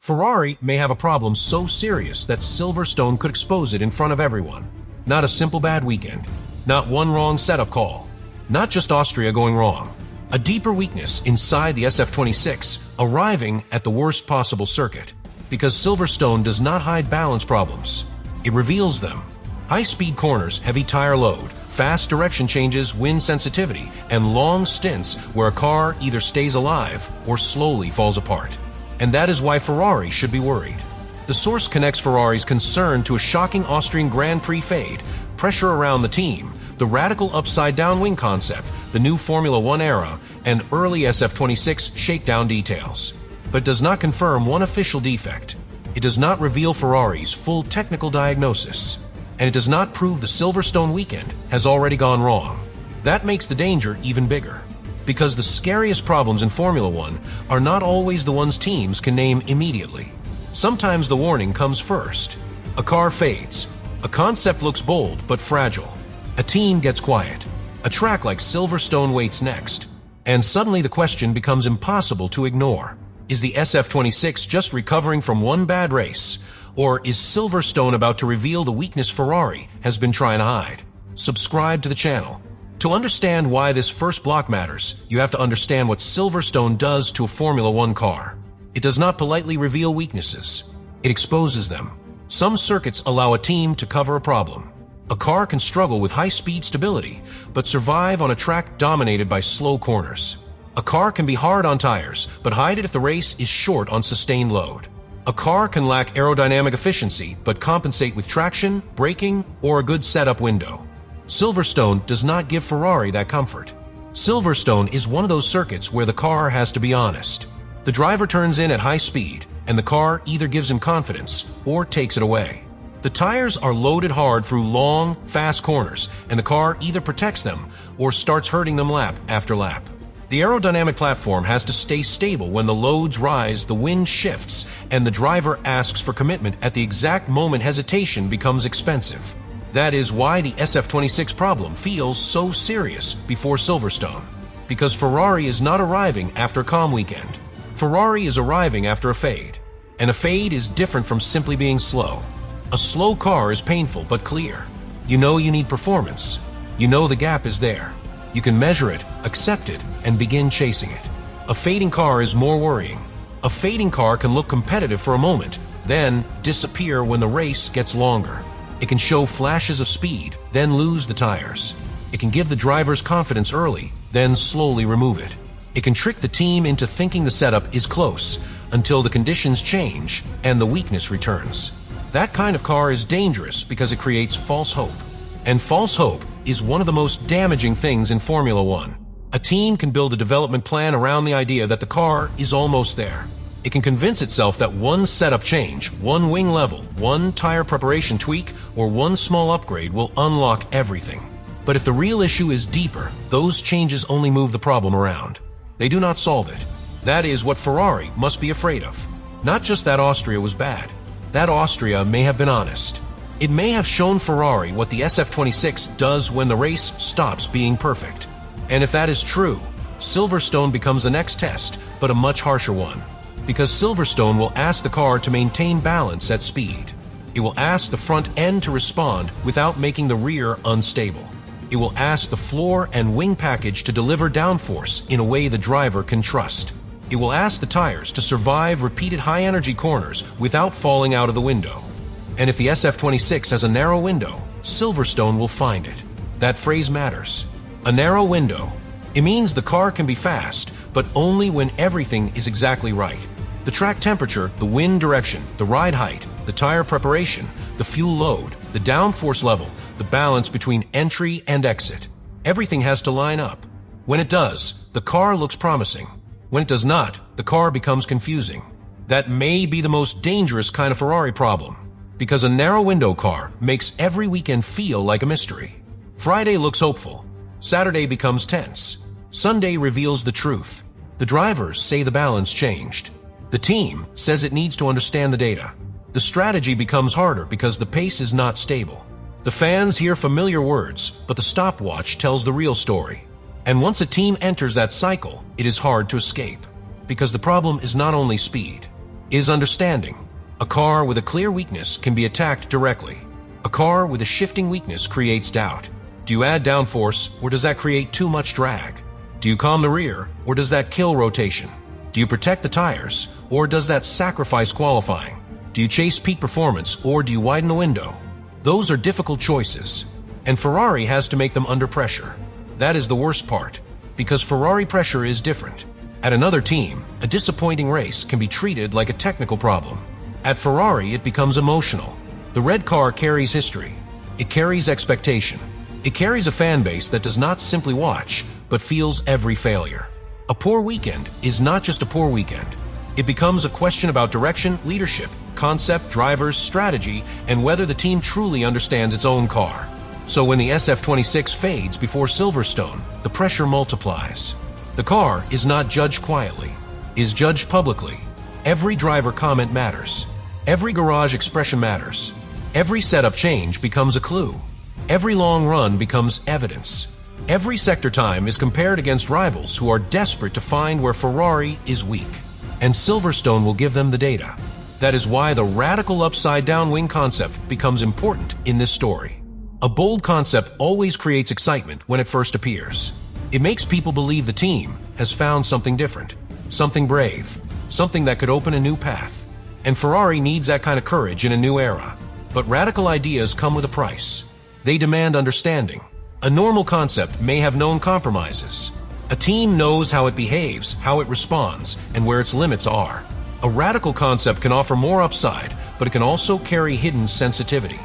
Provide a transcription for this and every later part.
Ferrari may have a problem so serious that Silverstone could expose it in front of everyone. Not a simple bad weekend. Not one wrong setup call. Not just Austria going wrong. A deeper weakness inside the SF-26 arriving at the worst possible circuit. Because Silverstone does not hide balance problems. It reveals them. High-speed corners, heavy tire load, fast direction changes, wind sensitivity, and long stints where a car either stays alive or slowly falls apart. And that is why Ferrari should be worried. The source connects Ferrari's concern to a shocking Austrian Grand Prix fade, pressure around the team, the radical upside-down wing concept, the new Formula One era, and early SF-26 shakedown details. But it does not confirm one official defect. It does not reveal Ferrari's full technical diagnosis. And it does not prove the Silverstone weekend has already gone wrong. That makes the danger even bigger. Because the scariest problems in Formula One are not always the ones teams can name immediately. Sometimes the warning comes first. A car fades. A concept looks bold but fragile. A team gets quiet. A track like Silverstone waits next. And suddenly the question becomes impossible to ignore. Is the SF-26 just recovering from one bad race? Or is Silverstone about to reveal the weakness Ferrari has been trying to hide? Subscribe to the channel. To understand why this first block matters, you have to understand what Silverstone does to a Formula One car. It does not politely reveal weaknesses. It exposes them. Some circuits allow a team to cover a problem. A car can struggle with high-speed stability, but survive on a track dominated by slow corners. A car can be hard on tires, but hide it if the race is short on sustained load. A car can lack aerodynamic efficiency, but compensate with traction, braking, or a good setup window. Silverstone does not give Ferrari that comfort. Silverstone is one of those circuits where the car has to be honest. The driver turns in at high speed, and the car either gives him confidence or takes it away. The tires are loaded hard through long, fast corners, and the car either protects them or starts hurting them lap after lap. The aerodynamic platform has to stay stable when the loads rise, the wind shifts, and the driver asks for commitment at the exact moment hesitation becomes expensive. That is why the SF-26 problem feels so serious before Silverstone. Because Ferrari is not arriving after a calm weekend. Ferrari is arriving after a fade. And a fade is different from simply being slow. A slow car is painful but clear. You know you need performance. You know the gap is there. You can measure it, accept it, and begin chasing it. A fading car is more worrying. A fading car can look competitive for a moment, then disappear when the race gets longer. It can show flashes of speed, then lose the tires. It can give the drivers confidence early, then slowly remove it. It can trick the team into thinking the setup is close until the conditions change and the weakness returns. That kind of car is dangerous because it creates false hope. And false hope is one of the most damaging things in Formula One. A team can build a development plan around the idea that the car is almost there. It can convince itself that one setup change, one wing level, one tire preparation tweak, or one small upgrade will unlock everything. But if the real issue is deeper, those changes only move the problem around. They do not solve it. That is what Ferrari must be afraid of. Not just that Austria was bad. That Austria may have been honest. It may have shown Ferrari what the SF-26 does when the race stops being perfect. And if that is true, Silverstone becomes the next test, but a much harsher one. Because Silverstone will ask the car to maintain balance at speed. It will ask the front end to respond without making the rear unstable. It will ask the floor and wing package to deliver downforce in a way the driver can trust. It will ask the tires to survive repeated high-energy corners without falling out of the window. And if the SF-26 has a narrow window, Silverstone will find it. That phrase matters. A narrow window. It means the car can be fast, but only when everything is exactly right. The track temperature, the wind direction, the ride height, the tire preparation, the fuel load, the downforce level, the balance between entry and exit. Everything has to line up. When it does, the car looks promising. When it does not, the car becomes confusing. That may be the most dangerous kind of Ferrari problem, because a narrow window car makes every weekend feel like a mystery. Friday looks hopeful. Saturday becomes tense. Sunday reveals the truth. The drivers say the balance changed. The team says it needs to understand the data. The strategy becomes harder because the pace is not stable. The fans hear familiar words, but the stopwatch tells the real story. And once a team enters that cycle, it is hard to escape. Because the problem is not only speed. is understanding. A car with a clear weakness can be attacked directly. A car with a shifting weakness creates doubt. Do you add downforce, or does that create too much drag? Do you calm the rear, or does that kill rotation? Do you protect the tires, or does that sacrifice qualifying? Do you chase peak performance, or do you widen the window? Those are difficult choices, and Ferrari has to make them under pressure. That is the worst part, because Ferrari pressure is different. At another team, a disappointing race can be treated like a technical problem. At Ferrari, it becomes emotional. The red car carries history. It carries expectation. It carries a fan base that does not simply watch, but feels every failure. A poor weekend is not just a poor weekend. It becomes a question about direction, leadership, concept, drivers, strategy, and whether the team truly understands its own car. So when the SF-26 fades before Silverstone, the pressure multiplies. The car is not judged quietly, is judged publicly. Every driver comment matters. Every garage expression matters. Every setup change becomes a clue. Every long run becomes evidence. Every sector time is compared against rivals who are desperate to find where Ferrari is weak. And Silverstone will give them the data. That is why the radical upside-down wing concept becomes important in this story. A bold concept always creates excitement when it first appears. It makes people believe the team has found something different, something brave, something that could open a new path. And Ferrari needs that kind of courage in a new era. But radical ideas come with a price. They demand understanding. A normal concept may have known compromises. A team knows how it behaves, how it responds, and where its limits are. A radical concept can offer more upside, but it can also carry hidden sensitivity.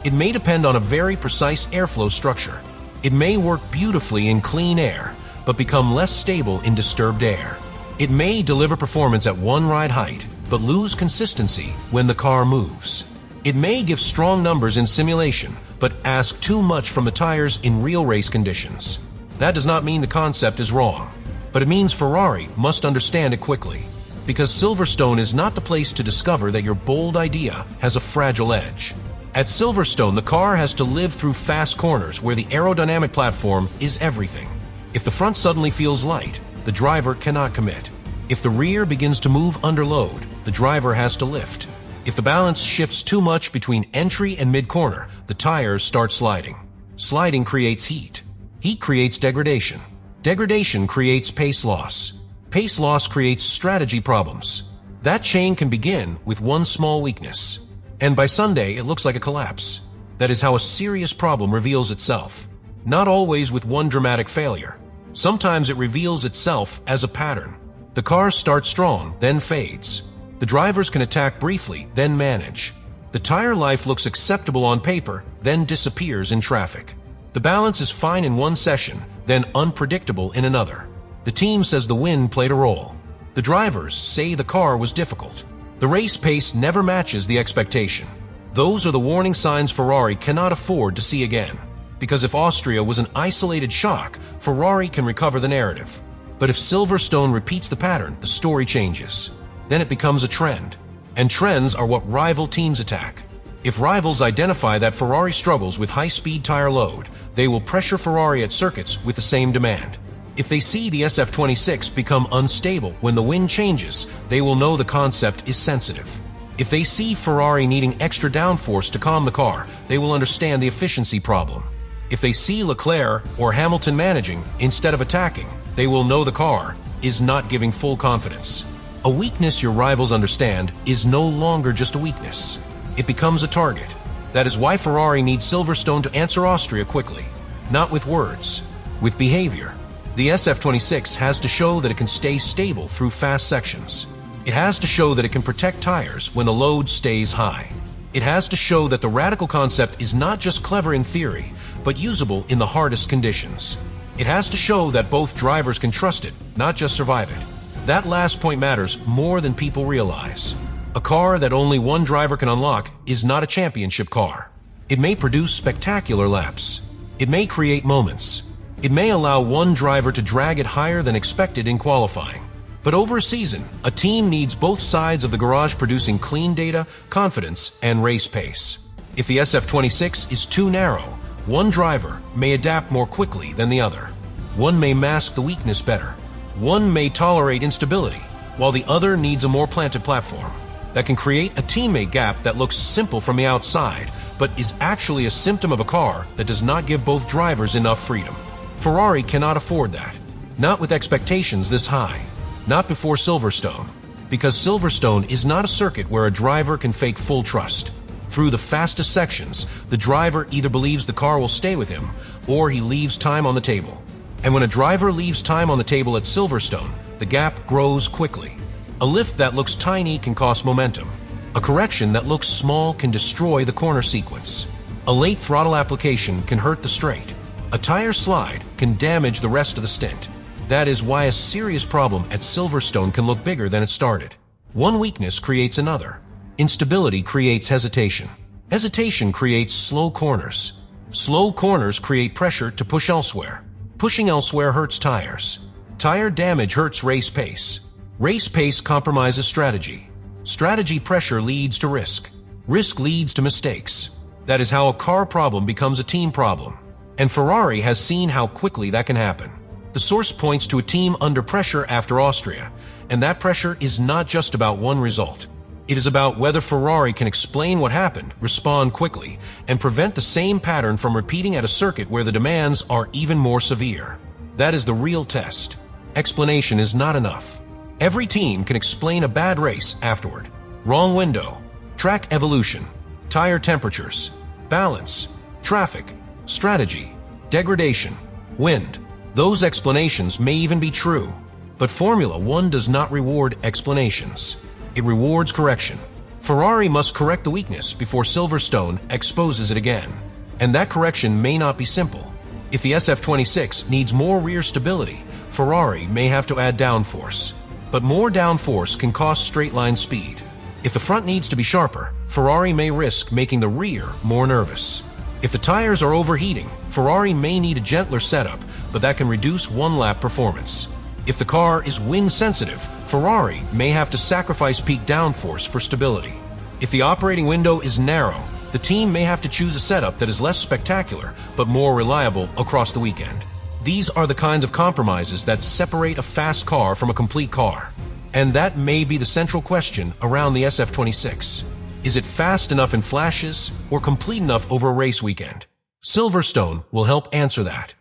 It may depend on a very precise airflow structure. It may work beautifully in clean air, but become less stable in disturbed air. It may deliver performance at one ride height, but lose consistency when the car moves. It may give strong numbers in simulation, but ask too much from the tires in real race conditions. That does not mean the concept is wrong, but it means Ferrari must understand it quickly. Because Silverstone is not the place to discover that your bold idea has a fragile edge. At Silverstone, the car has to live through fast corners where the aerodynamic platform is everything. If the front suddenly feels light, the driver cannot commit. If the rear begins to move under load, the driver has to lift. If the balance shifts too much between entry and mid-corner, the tires start sliding. Sliding creates heat. Heat creates degradation. Degradation creates pace loss. Pace loss creates strategy problems. That chain can begin with one small weakness, and by Sunday it looks like a collapse. That is how a serious problem reveals itself. Not always with one dramatic failure. Sometimes it reveals itself as a pattern. The car starts strong, then fades. The drivers can attack briefly, then manage. The tire life looks acceptable on paper, then disappears in traffic. The balance is fine in one session, then unpredictable in another. The team says the wind played a role. The drivers say the car was difficult. The race pace never matches the expectation. Those are the warning signs Ferrari cannot afford to see again. Because if Austria was an isolated shock, Ferrari can recover the narrative. But if Silverstone repeats the pattern, the story changes. Then it becomes a trend. And trends are what rival teams attack. If rivals identify that Ferrari struggles with high-speed tire load, they will pressure Ferrari at circuits with the same demand. If they see the SF-26 become unstable when the wind changes, they will know the concept is sensitive. If they see Ferrari needing extra downforce to calm the car, they will understand the efficiency problem. If they see Leclerc or Hamilton managing instead of attacking, they will know the car is not giving full confidence. A weakness your rivals understand is no longer just a weakness. It becomes a target. That is why Ferrari needs Silverstone to answer Austria quickly. Not with words, with behavior. The SF-26 has to show that it can stay stable through fast sections. It has to show that it can protect tires when the load stays high. It has to show that the radical concept is not just clever in theory, but usable in the hardest conditions. It has to show that both drivers can trust it, not just survive it. That last point matters more than people realize. A car that only one driver can unlock is not a championship car. It may produce spectacular laps. It may create moments. It may allow one driver to drag it higher than expected in qualifying. But over a season, a team needs both sides of the garage producing clean data, confidence, and race pace. If the SF-26 is too narrow, one driver may adapt more quickly than the other. One may mask the weakness better. One may tolerate instability, while the other needs a more planted platform. that can create a teammate gap that looks simple from the outside, but is actually a symptom of a car that does not give both drivers enough freedom. Ferrari cannot afford that. Not with expectations this high. Not before Silverstone. Because Silverstone is not a circuit where a driver can fake full trust. Through the fastest sections, the driver either believes the car will stay with him, or he leaves time on the table. And when a driver leaves time on the table at Silverstone, the gap grows quickly. A lift that looks tiny can cost momentum. A correction that looks small can destroy the corner sequence. A late throttle application can hurt the straight. A tire slide can damage the rest of the stint. That is why a serious problem at Silverstone can look bigger than it started. One weakness creates another. Instability creates hesitation. Hesitation creates slow corners. Slow corners create pressure to push elsewhere. Pushing elsewhere hurts tires. Tire damage hurts race pace. Race pace compromises strategy. Strategy pressure leads to risk. Risk leads to mistakes. That is how a car problem becomes a team problem. And Ferrari has seen how quickly that can happen. The source points to a team under pressure after Austria, and that pressure is not just about one result. It is about whether Ferrari can explain what happened, respond quickly, and prevent the same pattern from repeating at a circuit where the demands are even more severe. That is the real test. Explanation is not enough. Every team can explain a bad race afterward. Wrong window, track evolution, tire temperatures, balance, traffic, strategy, degradation, wind. Those explanations may even be true. But Formula One does not reward explanations. It rewards correction. Ferrari must correct the weakness before Silverstone exposes it again. And that correction may not be simple. If the SF-26 needs more rear stability, Ferrari may have to add downforce. But more downforce can cost straight-line speed. If the front needs to be sharper, Ferrari may risk making the rear more nervous. If the tires are overheating, Ferrari may need a gentler setup, but that can reduce one-lap performance. If the car is wind-sensitive, Ferrari may have to sacrifice peak downforce for stability. If the operating window is narrow, the team may have to choose a setup that is less spectacular but more reliable across the weekend. These are the kinds of compromises that separate a fast car from a complete car. And that may be the central question around the SF-26. Is it fast enough in flashes or complete enough over a race weekend? Silverstone will help answer that.